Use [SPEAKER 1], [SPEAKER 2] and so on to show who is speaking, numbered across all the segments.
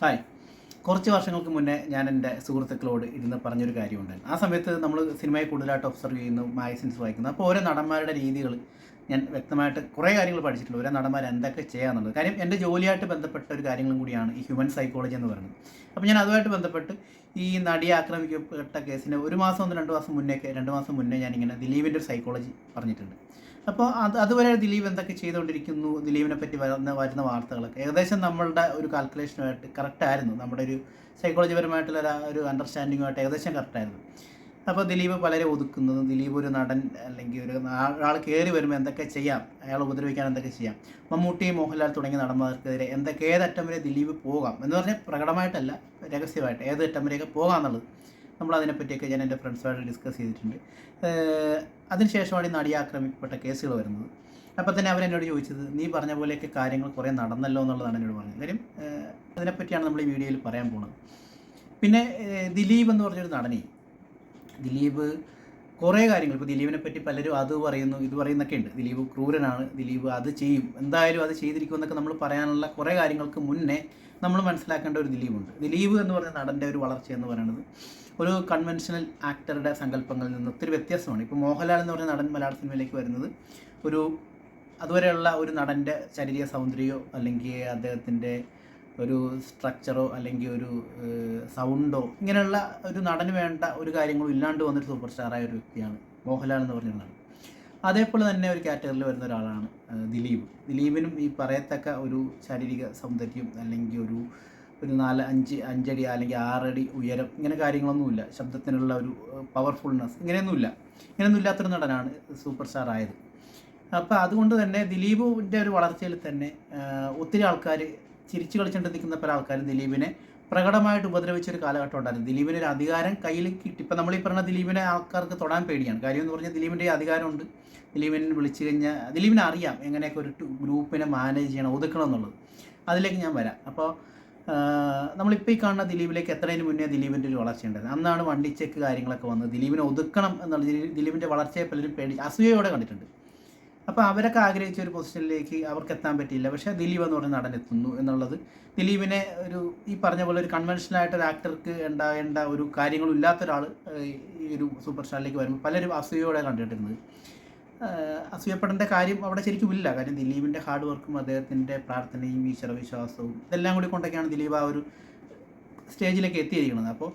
[SPEAKER 1] Hi. കുറച്ച് വർഷങ്ങൾക്ക് മുന്നേ ഞാൻ എൻ്റെ സുഹൃത്തുക്കളോട് ഇരുന്ന് പറഞ്ഞൊരു കാര്യമുണ്ടായിരുന്നു. ആ സമയത്ത് നമ്മൾ സിനിമയെ കൂടുതലായിട്ട് ഒബ്സർവ് ചെയ്യുന്നു, മാഗസിൻസ് വായിക്കുന്നു. അപ്പോൾ ഓരോ നടന്മാരുടെ രീതികൾ ഞാൻ വ്യക്തമായിട്ട് കുറേ കാര്യങ്ങൾ പഠിച്ചിട്ടുണ്ട്. ഓരോ നടന്മാർ എന്തൊക്കെ ചെയ്യാന്നുള്ളത്. കാര്യം എൻ്റെ ജോലിയായിട്ട് ബന്ധപ്പെട്ട ഒരു കാര്യങ്ങളും കൂടിയാണ് ഈ ഹ്യൂമൻ സൈക്കോളജി എന്ന് പറയുന്നത്. അപ്പോൾ ഞാൻ അതുമായിട്ട് ബന്ധപ്പെട്ട് ഈ നടിയെ ആക്രമിക്കപ്പെട്ട കേസിന് 1 മാസം 2 മാസം മുന്നേക്ക് 2 മാസം മുന്നേ ഞാനിങ്ങനെ ദിലീപിൻ്റെ ഒരു സൈക്കോളജി പറഞ്ഞിട്ടുണ്ട്. അപ്പോൾ അതുവരെ ദിലീപ് എന്തൊക്കെ ചെയ്തുകൊണ്ടിരിക്കുന്നു, ദിലീപിനെ പറ്റി വരുന്ന വാർത്തകളൊക്കെ ഏകദേശം നമ്മളുടെ ഒരു കാൽക്കുലേഷനുമായിട്ട് കറക്റ്റായിരുന്നു. നമ്മുടെ ഒരു സൈക്കോളജിപരമായിട്ടുള്ള ഒരു അണ്ടർസ്റ്റാൻഡിങ്ങുമായിട്ട് ഏകദേശം കറക്റ്റായിരുന്നു. അപ്പോൾ ദിലീപ് പലരെ ഒതുക്കുന്നതും, ദിലീപ് ഒരു നടൻ അല്ലെങ്കിൽ ഒരു ആൾ കയറി വരുമ്പോൾ എന്തൊക്കെ ചെയ്യാം, അയാൾ ഉപദ്രവിക്കാൻ എന്തൊക്കെ ചെയ്യാം, മമ്മൂട്ടി, മോഹൻലാൽ തുടങ്ങിയ നടന്മാർക്കെതിരെ ഏതറ്റം വരെ ദിലീപ് പോകാം എന്ന് പറഞ്ഞാൽ പ്രകടമായിട്ടല്ല, രഹസ്യമായിട്ട് ഏതറ്റം വരെയൊക്കെ പോകാം എന്നുള്ളത് നമ്മളതിനെപ്പറ്റിയൊക്കെ ഞാൻ എൻ്റെ ഫ്രണ്ട്സുമായിട്ട് ഡിസ്കസ് ചെയ്തിട്ടുണ്ട്. അതിനുശേഷമാണ് ഈ നടിയെ ആക്രമിക്കപ്പെട്ട കേസുകൾ വരുന്നത്. അപ്പോൾ തന്നെ അവരെന്നോട് ചോദിച്ചത്, നീ പറഞ്ഞ പോലെയൊക്കെ കാര്യങ്ങൾ കുറേ നടന്നല്ലോ എന്നുള്ളതാണ് എന്നോട് പറഞ്ഞത്. കാര്യം അതിനെപ്പറ്റിയാണ് നമ്മൾ ഈ വീഡിയോയിൽ പറയാൻ പോകുന്നത്. പിന്നെ ദിലീപ് എന്ന് പറഞ്ഞൊരു നടനെ, ദിലീപ് കുറേ കാര്യങ്ങൾ, ഇപ്പോൾ ദിലീപിനെ പറ്റി പലരും അത് പറയുന്നു ഇത് പറയുന്നൊക്കെ ഉണ്ട്. ദിലീപ് ക്രൂരനാണ്, ദിലീപ് അത് ചെയ്യും, എന്തായാലും അത് ചെയ്തിരിക്കുമെന്നൊക്കെ നമ്മൾ പറയാനുള്ള കുറേ കാര്യങ്ങൾക്ക് മുന്നേ നമ്മൾ മനസ്സിലാക്കേണ്ട ഒരു ദിലീപുണ്ട്. ദിലീപ് എന്ന് പറഞ്ഞ നടൻ്റെ ഒരു വളർച്ച എന്ന് പറയുന്നത് ഒരു കൺവെൻഷണൽ ആക്ടറുടെ സങ്കല്പങ്ങളിൽ നിന്ന് ഒത്തിരി വ്യത്യസ്തമാണ്. ഇപ്പോൾ മോഹൻലാൽ എന്ന് പറഞ്ഞ നടൻ മലയാള സിനിമയിലേക്ക് വരുന്നത് ഒരു അതുവരെയുള്ള ഒരു നടൻ്റെ ശാരീരിക സൗന്ദര്യമോ അല്ലെങ്കിൽ അദ്ദേഹത്തിൻ്റെ ഒരു സ്ട്രക്ചറോ അല്ലെങ്കിൽ ഒരു സൗണ്ടോ ഇങ്ങനെയുള്ള ഒരു നടന് വേണ്ട ഒരു കാര്യങ്ങളും ഇല്ലാണ്ട് വന്നൊരു സൂപ്പർ സ്റ്റാറായ ഒരു വ്യക്തിയാണ് മോഹൻലാൽ എന്ന് പറഞ്ഞ നടൻ. അതേപോലെ തന്നെ ഒരു കാറ്റഗറിയിൽ വരുന്ന ഒരാളാണ് ദിലീപ്. ദിലീപിനും ഈ പറയത്തക്ക ഒരു ശാരീരിക സൗന്ദര്യം അല്ലെങ്കിൽ ഒരു 4-5 അടി അല്ലെങ്കിൽ 6 അടി ഉയരം ഇങ്ങനെ കാര്യങ്ങളൊന്നുമില്ല, ശബ്ദത്തിനുള്ള ഒരു പവർഫുൾനെസ് ഇങ്ങനെയൊന്നും ഇല്ലാത്തൊരു നടനാണ് സൂപ്പർ സ്റ്റാർ ആയത്. അപ്പോൾ അതുകൊണ്ട് തന്നെ ദിലീപിൻ്റെ ഒരു വളർച്ചയിൽ തന്നെ ഒത്തിരി ആൾക്കാർ ചിരിച്ചു കളിച്ചുകൊണ്ട് നിൽക്കുന്ന പല ആൾക്കാരും ദിലീപിനെ പ്രകടമായിട്ട് ഉപദ്രവിച്ചൊരു കാലഘട്ടം ഉണ്ടായിരുന്നു. ദിലീപിന് ഒരു അധികാരം കയ്യിൽ കിട്ടി. ഇപ്പം നമ്മൾ ഈ പറഞ്ഞ ദിലീപിനെ ആൾക്കാർക്ക് തൊടാൻ പേടിയാണ്. കാര്യം എന്ന് പറഞ്ഞാൽ ദിലീപിൻ്റെ അധികാരമുണ്ട്. ദിലീപിനെ വിളിച്ചു കഴിഞ്ഞാൽ ദിലീപിനെ അറിയാം എങ്ങനെയൊക്കെ ഒരു ഗ്രൂപ്പിനെ മാനേജ് ചെയ്യണം, ഒതുക്കണം എന്നുള്ളത്. അതിലേക്ക് ഞാൻ വരാം. അപ്പോൾ നമ്മളിപ്പോൾ ഈ കാണുന്ന ദിലീപിലേക്ക് എത്രയും മുന്നേ ദിലീപിൻ്റെ ഒരു വളർച്ചയുണ്ടായിരുന്നു. അന്നാണ് വണ്ടി ചെക്ക് കാര്യങ്ങളൊക്കെ വന്നത്. ദിലീപിനെ ഒതുക്കണം എന്നുള്ള ദിലീപിൻ്റെ വളർച്ചയെ പലരും അസൂയയോടെ കണ്ടിട്ടുണ്ട്. അപ്പോൾ അവരൊക്കെ ആഗ്രഹിച്ച ഒരു പൊസിഷനിലേക്ക് അവർക്ക് എത്താൻ പറ്റിയില്ല. പക്ഷേ ദിലീപ് എന്ന് പറഞ്ഞ നടൻ എത്തുന്നു എന്നുള്ളത് ദിലീപിനെ ഈ പറഞ്ഞ പോലെ ഒരു കൺവെൻഷനായിട്ട് ഒരു ആക്ടർക്ക് ഉണ്ടാകേണ്ട ഒരു കാര്യങ്ങളും ഇല്ലാത്ത ഒരാൾ ഈ ഒരു സൂപ്പർ സ്റ്റാറിലേക്ക് വരുമ്പോൾ പലരും അസൂയയോടെ കണ്ടിട്ടിരുന്നത്. അസൂയപ്പെടേണ്ട കാര്യം അവിടെ ശരിക്കും ഇല്ല. കാര്യം ദിലീപിൻ്റെ ഹാർഡ് വർക്കും അദ്ദേഹത്തിൻ്റെ പ്രാർത്ഥനയും ഈശ്വരവിശ്വാസവും ഇതെല്ലാം കൂടി കൊണ്ടൊക്കെയാണ് ദിലീപ് ആ ഒരു സ്റ്റേജിലേക്ക് എത്തിയിരിക്കുന്നത്. അപ്പോൾ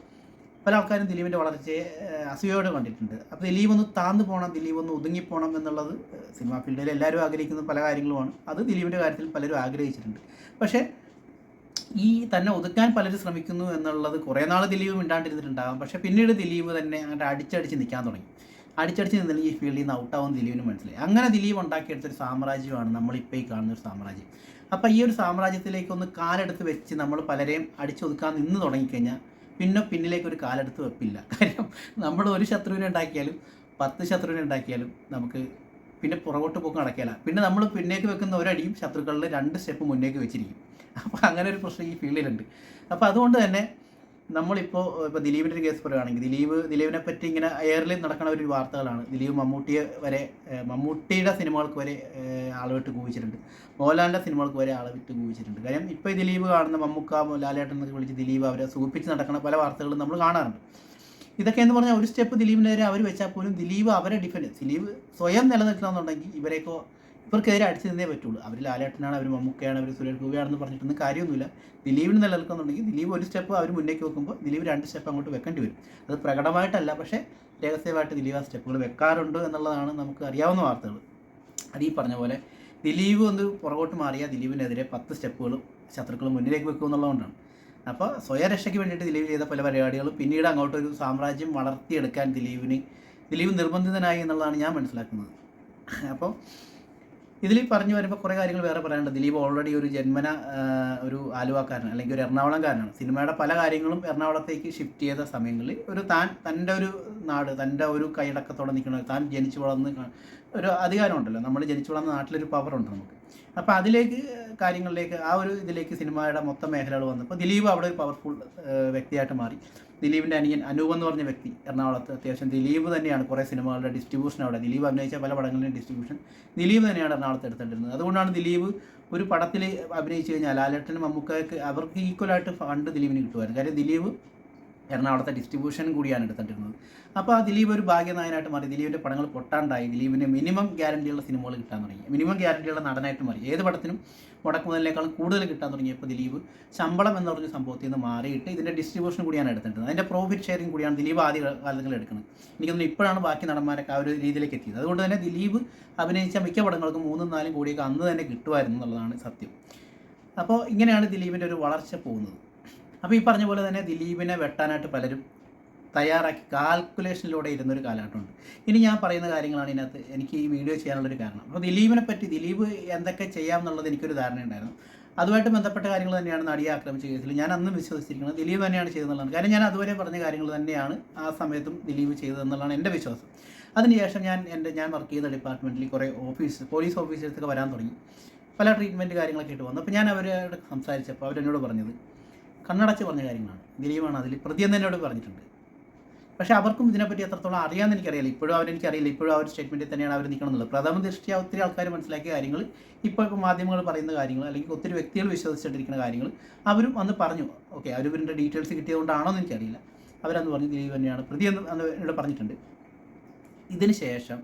[SPEAKER 1] പല ആൾക്കാരും ദിലീപിൻ്റെ വളർച്ചയെ അസൂയയോടെ കണ്ടിട്ടുണ്ട്. അപ്പോൾ ദിലീപ് ഒന്ന് താഴ്ന്നു പോകണം, ദിലീപ് ഒന്ന് ഒതുങ്ങിപ്പോകണം എന്നുള്ളത് സിനിമാ ഫീൽഡിൽ എല്ലാവരും ആഗ്രഹിക്കുന്ന പല കാര്യങ്ങളുമാണ്. അത് ദിലീപിൻ്റെ കാര്യത്തിൽ പലരും ആഗ്രഹിച്ചിട്ടുണ്ട്. പക്ഷേ ഈ തന്നെ ഒതുക്കാൻ പലരും ശ്രമിക്കുന്നു എന്നുള്ളത് കുറേ നാൾ ദിലീപ് മിണ്ടാണ്ടിരുന്നിട്ടുണ്ടാകാം. പക്ഷേ പിന്നീട് ദിലീപ് തന്നെ അങ്ങോട്ട് അടിച്ചടിച്ച് നിൽക്കാൻ തുടങ്ങി. അടിച്ചടിച്ച് നിന്നില്ല ഈ ഫീൽഡിൽ നിന്ന് ഔട്ടാവുന്ന ദിലീപിന് മനസ്സിലായി. അങ്ങനെ ദിലീപ് ഉണ്ടാക്കിയെടുത്തൊരു സാമ്രാജ്യമാണ് നമ്മളിപ്പോൾ ഈ കാണുന്ന ഒരു സാമ്രാജ്യം. അപ്പോൾ ഈ ഒരു സാമ്രാജ്യത്തിലേക്കൊന്ന് കാലെടുത്ത് വെച്ച് നമ്മൾ പലരെയും അടിച്ചൊതുക്കാൻ നിന്ന് തുടങ്ങിക്കഴിഞ്ഞാൽ പിന്നിലേക്ക് ഒരു കാലെടുത്ത് വെപ്പില്ല. കാര്യം നമ്മൾ ഒരു ശത്രുവിനെ ഉണ്ടാക്കിയാലും 10 ശത്രുവിനെ ഉണ്ടാക്കിയാലും നമുക്ക് പിന്നെ പുറകോട്ട് പോക്ക് നടക്കില്ല. പിന്നെ നമ്മൾ പിന്നേക്ക് വെക്കുന്ന ഒരടിയും ശത്രുക്കളിൽ 2 സ്റ്റെപ്പ് മുന്നേക്ക് വെച്ചിരിക്കും. അപ്പോൾ അങ്ങനെ ഒരു പ്രശ്നം ഈ ഫീൽഡിലുണ്ട്. അപ്പോൾ അതുകൊണ്ട് തന്നെ ഇപ്പോൾ ദിലീപിൻ്റെ ഒരു കേസ് പറയുകയാണെങ്കിൽ ദിലീപിനെ പറ്റി ഇങ്ങനെ എയറിൽ നടക്കുന്ന ഒരു വാർത്തകളാണ്. ദിലീപ് മമ്മൂട്ടിയുടെ സിനിമകൾക്ക് വരെ ആളുവിട്ട് കൂവിച്ചിട്ടുണ്ട്, മോഹൻലാലിൻ്റെ സിനിമകൾക്ക് വരെ ആളുവിട്ട് കൂവിച്ചിട്ടുണ്ട്. കാര്യം ഇപ്പോൾ ഈ ദിലീപ് കാണുന്ന മമ്മൂക്ക, ലാലേട്ടൻ എന്നൊക്കെ വിളിച്ച് ദിലീപ് അവരെ സൂചിപ്പിച്ച് നടക്കുന്ന പല വാർത്തകളും നമ്മൾ കാണാറുണ്ട്. ഇതൊക്കെ എന്ന് പറഞ്ഞാൽ ഒരു സ്റ്റെപ്പ് ദിലീപിനെതിരെ അവർ വെച്ചാൽ പോലും ദിലീപ് അവരെ ദിലീപ് സ്വയം നിലനിൽക്കണമെന്നുണ്ടെങ്കിൽ ഇവർക്കെതിരെ അടിച്ചു നിന്നേ പറ്റുള്ളൂ. അവർ ലാലേട്ടനാണ്, അവർ മമ്മൂക്കയാണ്, അവർ സുരേഷ് ഗോപിയാണെന്ന് പറഞ്ഞിട്ടൊന്നും കാര്യമൊന്നുമില്ല. ദിലീപിന് നിലനിൽക്കുന്നുണ്ടെങ്കിൽ ദിലീപ് ഒരു സ്റ്റെപ്പ് അവർ മുന്നേക്ക് വെക്കുമ്പോൾ ദിലീപ് 2 സ്റ്റെപ്പ് അങ്ങോട്ട് വെക്കേണ്ടി വരും. അത് പ്രകടമായിട്ടല്ല, പക്ഷേ രഹസ്യമായിട്ട് ദിലീപ് ആ സ്റ്റെപ്പുകൾ വെക്കാറുണ്ട് എന്നുള്ളതാണ് നമുക്ക് അറിയാവുന്ന വാർത്തകൾ. അത് ഈ പറഞ്ഞ പോലെ ദിലീപ് ഒന്ന് പുറകോട്ട് മാറിയാൽ ദിലീപിനെതിരെ 10 സ്റ്റെപ്പുകളും ശത്രുക്കൾ മുന്നിലേക്ക് വെക്കും എന്നുള്ളതുകൊണ്ടാണ്. അപ്പോൾ സ്വയരക്ഷയ്ക്ക് വേണ്ടിയിട്ട് ദിലീപ് ചെയ്ത പല പരിപാടികളും പിന്നീട് അങ്ങോട്ടൊരു സാമ്രാജ്യം വളർത്തിയെടുക്കാൻ ദിലീപ് നിർബന്ധിതനായി എന്നുള്ളതാണ് ഞാൻ മനസ്സിലാക്കുന്നത്. അപ്പോൾ ഇതിൽ പറഞ്ഞു വരുമ്പോൾ കുറേ കാര്യങ്ങൾ വേറെ പറയാനുണ്ട്. ദിലീപ് ഓൾറെഡി ഒരു ജന്മന ഒരു ആലുവക്കാരൻ അല്ലെങ്കിൽ ഒരു എറണാകുളംകാരനാണ്. സിനിമയുടെ പല കാര്യങ്ങളും എറണാകുളത്തേക്ക് ഷിഫ്റ്റ് ചെയ്ത സമയങ്ങളിൽ തൻ്റെ ഒരു നാട്, തൻ്റെ ഒരു കൈയടക്കത്തോടെ നിൽക്കുന്ന, താൻ ജനിച്ചു വളർന്ന് ഒരു അധികാരമുണ്ടല്ലോ, നമ്മൾ ജനിച്ചു വളർന്ന നാട്ടിലൊരു പവറുണ്ട് നമുക്ക്. അപ്പോൾ കാര്യങ്ങളിലേക്ക് ആ ഒരു ഇതിലേക്ക് സിനിമയുടെ മൊത്തം മേഖലകൾ വന്നപ്പോൾ ദിലീപ് അവിടെ ഒരു പവർഫുൾ വ്യക്തിയായിട്ട് മാറി. ദിലീപിൻ്റെ അനിയൻ അനൂപ് എന്ന് പറഞ്ഞ വ്യക്തി എറണാകുളത്ത് അത്യാവശ്യം ദിലീപ് തന്നെയാണ് കുറേ സിനിമകളുടെ ഡിസ്ട്രിബ്യൂഷൻ അവിടെ, ദിലീപ് അഭിനയിച്ച പല പടങ്ങളുടെയും ഡിസ്ട്രിബ്യൂഷൻ ദിലീപ് തന്നെയാണ് എറണാകുളത്ത് എടുത്തിട്ടുള്ളത്. അതുകൊണ്ടാണ് ദിലീപ് ഒരു പടത്തിൽ അഭിനയിച്ചു കഴിഞ്ഞാൽ ലാലേട്ടനും മമ്മൂക്കയ്ക്ക് അവർക്ക് ഈക്വലായിട്ട് ഫണ്ട് ദിലീപിന് കിട്ടുമായിരുന്നു. കാര്യം ദിലീപ് എറണാകുളത്തെ ഡിസ്ട്രിബ്യൂഷൻ കൂടിയാണ് എടുത്തിട്ടിരുന്നത്. അപ്പോൾ ആ ദിലീപ് ഒരു ഭാഗ്യനായനായിട്ട് മാറി. ദിലീപിൻ്റെ പടങ്ങൾ പൊട്ടാണ്ടായി. ദിലീപിന് മിനിമം ഗ്യാരണ്ടിയുള്ള സിനിമകൾ കിട്ടാൻ തുടങ്ങി. മിനിമം ഗ്യാരണ്ടിയുള്ള നടനായിട്ട് മാറി. ഏത് പടത്തിനും മുടക്ക് മുതലിനേക്കാളും കൂടുതൽ കിട്ടാൻ തുടങ്ങിയപ്പോൾ ദിലീപ് ശമ്പളം എന്ന് പറഞ്ഞ സംഭവത്തിൽ നിന്ന് മാറിയിട്ട് ഇതിൻ്റെ ഡിസ്ട്രിബ്യൂഷൻ കൂടിയാണ് എടുത്തിട്ടുള്ളത്. അതിൻ്റെ പ്രോഫിറ്റ് ഷെയറിങ് കൂടിയാണ് ദിലീപ് ആദ്യ കാലങ്ങളിൽ എടുക്കുന്നത്. എനിക്കൊന്നും ഇപ്പോഴാണ് ബാക്കി നടന്മാരൊക്കെ ആ ഒരു രീതിയിലേക്ക് എത്തിയത്. അതുകൊണ്ട് തന്നെ ദിലീപ് അഭിനയിച്ച മിക്ക പടങ്ങൾക്കും 3-4 കോടിയൊക്കെ അന്ന് തന്നെ കിട്ടുമായിരുന്നു എന്നുള്ളതാണ് സത്യം. അപ്പോൾ ഇങ്ങനെയാണ് ദിലീപിൻ്റെ ഒരു വളർച്ച പോകുന്നത്. അപ്പോൾ ഈ പറഞ്ഞ പോലെ തന്നെ ദിലീപിനെ വെട്ടാനായിട്ട് പലരും തയ്യാറാക്കി കാൽക്കുലേഷനിലൂടെ ഇരുന്നൊരു കാലഘട്ടമുണ്ട്. ഇനി ഞാൻ പറയുന്ന കാര്യങ്ങളാണ് ഇതിനകത്ത് എനിക്ക് ഈ വീഡിയോ ചെയ്യാനുള്ളൊരു കാരണം. അപ്പോൾ ദിലീപിനെ പറ്റി ദിലീപ് എന്തൊക്കെ ചെയ്യാം എന്നുള്ളത് എനിക്കൊരു ധാരണയുണ്ടായിരുന്നു. അതുമായിട്ട് ബന്ധപ്പെട്ട കാര്യങ്ങൾ തന്നെയാണ് നടിയെ ആക്രമിച്ച കേസിൽ ഞാൻ അന്നും വിശ്വസിച്ചിരിക്കുന്നത് ദിലീപ് തന്നെയാണ് ചെയ്തതെന്നുള്ളതാണ്. കാര്യം ഞാൻ അതുവരെ പറഞ്ഞ കാര്യങ്ങൾ തന്നെയാണ് ആ സമയത്തും ദിലീപ് ചെയ്തതെന്നുള്ളതാണ് എൻ്റെ വിശ്വാസം. അതിനുശേഷം ഞാൻ വർക്ക് ചെയ്ത ഡിപ്പാർട്ട്മെൻറ്റിൽ കുറേ പോലീസ് ഓഫീസേഴ്സൊക്കെ വരാൻ തുടങ്ങി. പല ട്രീറ്റ്മെൻറ്റ് കാര്യങ്ങളൊക്കെ ഇട്ട് വന്നു. അപ്പോൾ ഞാൻ അവരോട് സംസാരിച്ചപ്പോൾ അവരെന്നോട് പറഞ്ഞത് കണ്ണടച്ച് പറഞ്ഞ കാര്യങ്ങളാണ്. ദിലീപാണ് അതിൽ പ്രതിയെന്ന് എന്നോട് പറഞ്ഞിട്ടുണ്ട്. പക്ഷേ അവർക്കും ഇതിനെപ്പറ്റി എത്രത്തോളം അറിയാമെന്ന് എനിക്കറിയില്ല. ഇപ്പോഴും അവരെനിക്കറിയില്ല. ഇപ്പോഴും ആ ഒരു സ്റ്റേറ്റ്മെൻറ്റിൽ തന്നെയാണ് അവർ നിൽക്കണമെന്നുള്ളത്. പ്രഥമ ദൃഷ്ടിയ ഒത്തിരി ആൾക്കാർ മനസ്സിലാക്കിയ കാര്യങ്ങൾ ഇപ്പോൾ മാധ്യമങ്ങൾ പറയുന്ന കാര്യങ്ങൾ അല്ലെങ്കിൽ ഒത്തിരി വ്യക്തികൾ വിശ്വസിച്ചിട്ടിരിക്കുന്ന കാര്യങ്ങൾ അവരും അന്ന് പറഞ്ഞു. ഓക്കെ, അവരിവരുടെ ഡീറ്റെയിൽസ് കിട്ടിയതുകൊണ്ടാണോ എന്ന് എനിക്കറിയില്ല. അവരന്ന് പറഞ്ഞു ദിലീപ് തന്നെയാണ് പ്രതിയെന്ന് അന്ന് എന്നോട് പറഞ്ഞിട്ടുണ്ട്. ഇതിന് ശേഷം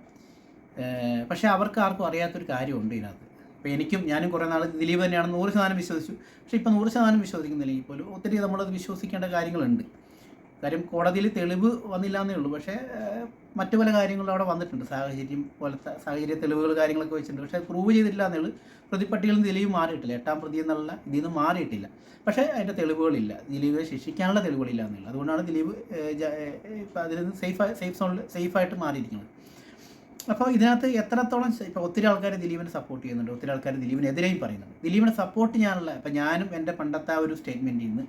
[SPEAKER 1] പക്ഷേ അവർക്ക് ആർക്കും അറിയാത്തൊരു കാര്യമുണ്ട് ഇതിനകത്ത്. അപ്പോൾ ഞാനും കുറേ നാൾ ദിലീപ് തന്നെയാണ് 100% വിശ്വസിച്ചു. പക്ഷേ ഇപ്പം 100% വിശ്വസിക്കുന്നില്ലെങ്കിൽ പോലും ഒത്തിരി നമ്മളത് വിശ്വസിക്കേണ്ട കാര്യങ്ങളുണ്ട്. കാര്യം കോടതിയിൽ തെളിവ് വന്നില്ല എന്നേ ഉള്ളൂ. പക്ഷേ മറ്റു പല കാര്യങ്ങളും അവിടെ വന്നിട്ടുണ്ട്. സാഹചര്യ തെളിവുകൾ കാര്യങ്ങളൊക്കെ വെച്ചിട്ടുണ്ട്. പക്ഷേ പ്രൂവ് ചെയ്തിട്ടില്ല എന്നേ ഉള്ളൂ. പ്രതിപ്പട്ടികളിൽ നിന്ന് ദിലീപ് മാറിയിട്ടില്ല. 8-ാം പ്രതി എന്നുള്ള ഇതിൽ നിന്ന് മാറിയിട്ടില്ല. പക്ഷേ അതിൻ്റെ തെളിവുകളില്ല. ദിലീപിനെ ശിക്ഷിക്കാനുള്ള തെളിവുകളില്ല എന്നുള്ളത്. അതുകൊണ്ടാണ് ദിലീപ് അതിൽ നിന്ന് സേഫായിട്ട് മാറിയിരിക്കുന്നത്. അപ്പോൾ ഇതിനകത്ത് എത്രത്തോളം ഇപ്പോൾ ഒത്തിരി ആൾക്കാർ ദിലീപിനെ സപ്പോർട്ട് ചെയ്യുന്നുണ്ട്. ഒത്തിരി ആൾക്കാർ ദിലീപിനെതിരെയും പറയുന്നുണ്ട്. ദിലീപിനെ സപ്പോർട്ട് ചെയ്യാനുള്ള ഇപ്പം ഞാനും എൻ്റെ പണ്ടത്തെ ആ ഒരു സ്റ്റേറ്റ്മെൻറ്റിൽ നിന്ന്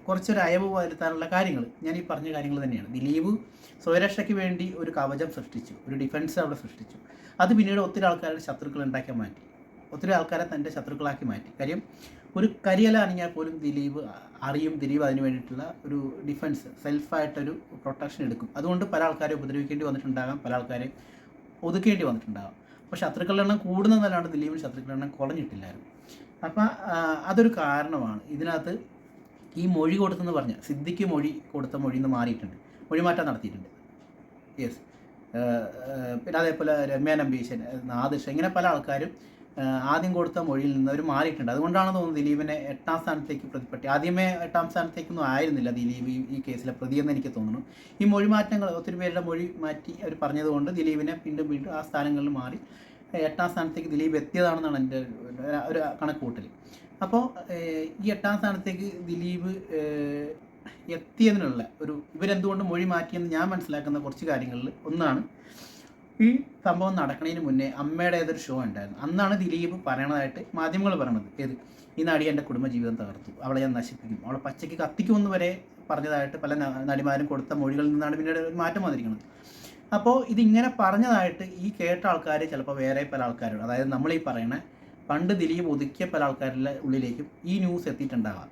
[SPEAKER 1] കുറച്ചൊരു അയവ് വരുത്താനുള്ള കാര്യങ്ങൾ ഞാൻ ഈ പറഞ്ഞ കാര്യങ്ങൾ തന്നെയാണ്. ദിലീപ് സ്വയരക്ഷയ്ക്ക് വേണ്ടി ഒരു കവചം സൃഷ്ടിച്ചു, ഒരു ഡിഫൻസ് അവിടെ സൃഷ്ടിച്ചു. അത് പിന്നീട് ഒത്തിരി ആൾക്കാരുടെ ശത്രുക്കൾ ഉണ്ടാക്കി മാറ്റി. ഒത്തിരി ആൾക്കാരെ തൻ്റെ ശത്രുക്കളാക്കി മാറ്റി. കാര്യം ഒരു കരിയല അണിഞ്ഞാൽ പോലും ദിലീപ് അതിന് വേണ്ടിയിട്ടുള്ള ഒരു ഡിഫൻസ് സെൽഫായിട്ടൊരു പ്രൊട്ടക്ഷൻ എടുക്കും. അതുകൊണ്ട് പല ആൾക്കാരെ ഉപദ്രവിക്കേണ്ടി വന്നിട്ടുണ്ടാകാം, പല ആൾക്കാരെ ഒതുക്കേണ്ടി വന്നിട്ടുണ്ടാകാം. അപ്പോൾ ശത്രുക്കളുടെ എണ്ണം കൂടുന്നതല്ലാണ്ട് ദിലീപിന് ശത്രുക്കളുടെ എണ്ണം കുറഞ്ഞിട്ടില്ലായിരുന്നു. അപ്പം അതൊരു കാരണമാണ്. ഇതിനകത്ത് ഈ മൊഴി കൊടുത്തെന്ന് പറഞ്ഞ സിദ്ദിഖ് കൊടുത്ത മൊഴിയിൽ നിന്ന് മാറിയിട്ടുണ്ട്, മൊഴിമാറ്റം നടത്തിയിട്ടുണ്ട്. യെസ്. പിന്നെ അതേപോലെ രമ്യ നമ്പീശൻ, നാദിഷ, ഇങ്ങനെ പല ആൾക്കാരും ആദ്യം കൊടുത്ത മൊഴിയിൽ നിന്ന് അവർ മാറിയിട്ടുണ്ട്. അതുകൊണ്ടാണ് തോന്നുന്നത് ദിലീപിനെ 8-ാം സ്ഥാനത്തേക്ക് പ്രതിപ്പറ്റി. ആദ്യമേ 8-ാം സ്ഥാനത്തേക്കൊന്നും ആയിരുന്നില്ല ദിലീപ് ഈ കേസിലെ പ്രതിയെന്ന് എനിക്ക് തോന്നുന്നു. ഈ മൊഴി മാറ്റങ്ങൾ ഒത്തിരി പേരുടെ മൊഴി മാറ്റി അവർ പറഞ്ഞതുകൊണ്ട് ദിലീപിനെ വീണ്ടും ആ സ്ഥാനങ്ങളിൽ മാറി 8-ാം സ്ഥാനത്തേക്ക് ദിലീപ് എത്തിയതാണെന്നാണ് എൻ്റെ ഒരു കണക്കുകൂട്ടൽ. അപ്പോൾ ഈ 8-ാം സ്ഥാനത്തേക്ക് ദിലീപ് എത്തിയതിനുള്ള ഇവരെന്തുകൊണ്ട് മൊഴി മാറ്റിയെന്ന് ഞാൻ മനസ്സിലാക്കുന്ന കുറച്ച് കാര്യങ്ങളിൽ ഒന്നാണ്, ഈ സംഭവം നടക്കുന്നതിന് മുന്നേ അമ്മയുടെ ഏതൊരു ഷോ ഉണ്ടായിരുന്നു. അന്നാണ് ദിലീപ് പറയണതായിട്ട് മാധ്യമങ്ങൾ പറയണത്, ഈ നടി എൻ്റെ കുടുംബജീവിതം തകർത്തു, അവളെ ഞാൻ നശിപ്പിക്കും, അവളെ പച്ചയ്ക്ക് കത്തിക്കുമെന്ന് വരെ പറഞ്ഞതായിട്ട് പല നടിമാരും കൊടുത്ത മൊഴികളിൽ നിന്നാണ് പിന്നീട് ഒരു മാറ്റം വന്നിരിക്കുന്നത്. അപ്പോൾ ഇതിങ്ങനെ പറഞ്ഞതായിട്ട് ഈ കേട്ട ആൾക്കാർ ചിലപ്പോൾ വേറെ പല ആൾക്കാരോട്, അതായത് നമ്മൾ ഈ പറയണ പണ്ട് ദിലീപ് ഒതുക്കിയ പല ആൾക്കാരുടെ ഉള്ളിലേക്കും ഈ ന്യൂസ് എത്തിയിട്ടുണ്ടാകാം.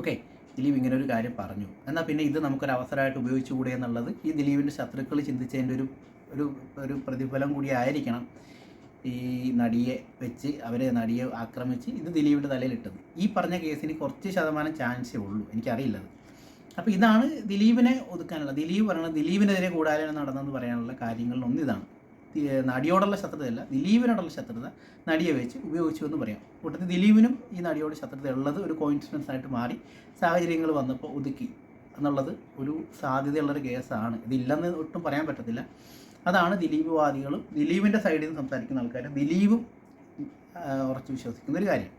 [SPEAKER 1] ഓക്കെ, ദിലീപ് ഇങ്ങനെ ഒരു കാര്യം പറഞ്ഞു, എന്നാൽ പിന്നെ ഇത് നമുക്കൊരു അവസരമായിട്ട് ഉപയോഗിച്ചുകൂടെ എന്നുള്ളത് ഈ ദിലീപിൻ്റെ ശത്രുക്കൾ ചിന്തിച്ചതിൻ്റെ ഒരു പ്രതിഫലം കൂടി ആയിരിക്കണം ഈ നടിയെ വെച്ച് നടിയെ ആക്രമിച്ച് ഇത് ദിലീപിൻ്റെ തലയിലിട്ടത്. ഈ പറഞ്ഞ കേസിന് കുറച്ച് ശതമാനം ചാൻസേ ഉള്ളൂ, എനിക്കറിയില്ലത്. അപ്പോൾ ഇതാണ് ദിലീപിനെ ഒതുക്കാനുള്ള, ദിലീപ് പറയുന്നത് ദിലീപിനെതിരെ കൂടാതെ നടന്നെന്ന് പറയാനുള്ള കാര്യങ്ങളിലൊന്നും ഇതാണ്. നടിയോടുള്ള ശത്രുതയല്ല, ദിലീപിനോടുള്ള ശത്രുത നടിയെ വെച്ച് ഉപയോഗിച്ചു എന്ന് പറയാം. കൂട്ടത്തിൽ ദിലീപിനും ഈ നടിയോട് ശത്രുത ഉള്ളത് ഒരു കോയിൻസിഡൻസ് ആയിട്ട് മാറി സാഹചര്യങ്ങൾ വന്നപ്പോൾ ഒതുക്കി എന്നുള്ളത് ഒരു സാധ്യതയുള്ളൊരു കേസാണ്. ഇതില്ലെന്ന് ഒട്ടും പറയാൻ പറ്റത്തില്ല. അതാണ് ദിലീപ്വാദികളും ദിലീപിൻ്റെ സൈഡിൽ നിന്ന് സംസാരിക്കുന്ന ആൾക്കാരും ദിലീപും ഉറച്ച് വിശ്വസിക്കുന്നൊരു കാര്യം.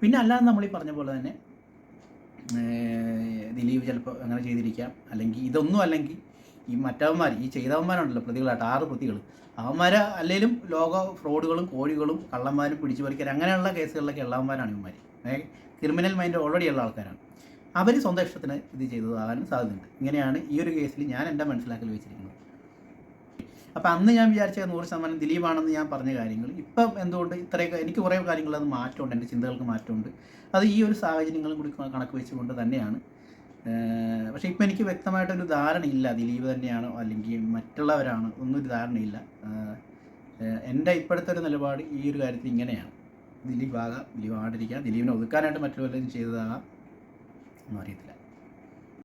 [SPEAKER 1] പിന്നെ അല്ലാതെ നമ്മൾ ഈ പറഞ്ഞ പോലെ തന്നെ ദിലീപ് ചിലപ്പോൾ അങ്ങനെ ചെയ്തിരിക്കാം, അല്ലെങ്കിൽ ഈ മറ്റവന്മാർ ഈ ചെയ്തവന്മാരുണ്ടല്ലോ പ്രതികളായിട്ട് 6 പ്രതികൾ, അവന്മാർ അല്ലെങ്കിലും ലോക ഫ്രോഡുകളും കോഴികളും കള്ളന്മാരും പിടിച്ചു പറിക്കാൻ അങ്ങനെയുള്ള കേസുകളിലൊക്കെ ഉള്ളവന്മാരാണ് ഇവന്മാർ. ക്രിമിനൽ മൈൻഡ് ഓൾറെഡി ഉള്ള ആൾക്കാരാണ്. അവർ സ്വന്തം ഇഷ്ടത്തിന് ഇത് ചെയ്തതാകാനും സാധ്യതയുണ്ട്. ഇങ്ങനെയാണ് ഈ ഒരു കേസിൽ ഞാൻ എൻ്റെ മനസ്സിലാക്കൽ വെച്ചിരിക്കുന്നത്. അപ്പോൾ അന്ന് ഞാൻ വിചാരിച്ച 100% ദിലീപാണെന്ന് ഞാൻ പറഞ്ഞ കാര്യങ്ങൾ ഇപ്പം എന്തുകൊണ്ട് ഇത്രയൊക്കെ എനിക്ക് കുറേ കാര്യങ്ങൾ അത് മാറ്റമുണ്ട്, എൻ്റെ ചിന്തകൾക്ക് മാറ്റമുണ്ട്. അത് ഈ ഒരു സാഹചര്യങ്ങളും കൂടി കണക്ക് വെച്ചുകൊണ്ട് തന്നെയാണ്. പക്ഷേ ഇപ്പം എനിക്ക് വ്യക്തമായിട്ടൊരു ധാരണയില്ല ദിലീപ് തന്നെയാണോ അല്ലെങ്കിൽ മറ്റുള്ളവരാണോ, ഒന്നും ഒരു ധാരണയില്ല. എൻ്റെ ഇപ്പോഴത്തെ ഒരു നിലപാട് ഈ ഒരു കാര്യത്തിൽ ഇങ്ങനെയാണ്. ദിലീപ് ആകാം, ദിലീപ് ആണ്ടിരിക്കാം, ദിലീപിനെ ഒതുക്കാനായിട്ട് മറ്റു വല്ലതും ചെയ്തതാകാം, ഒന്നും അറിയത്തില്ല.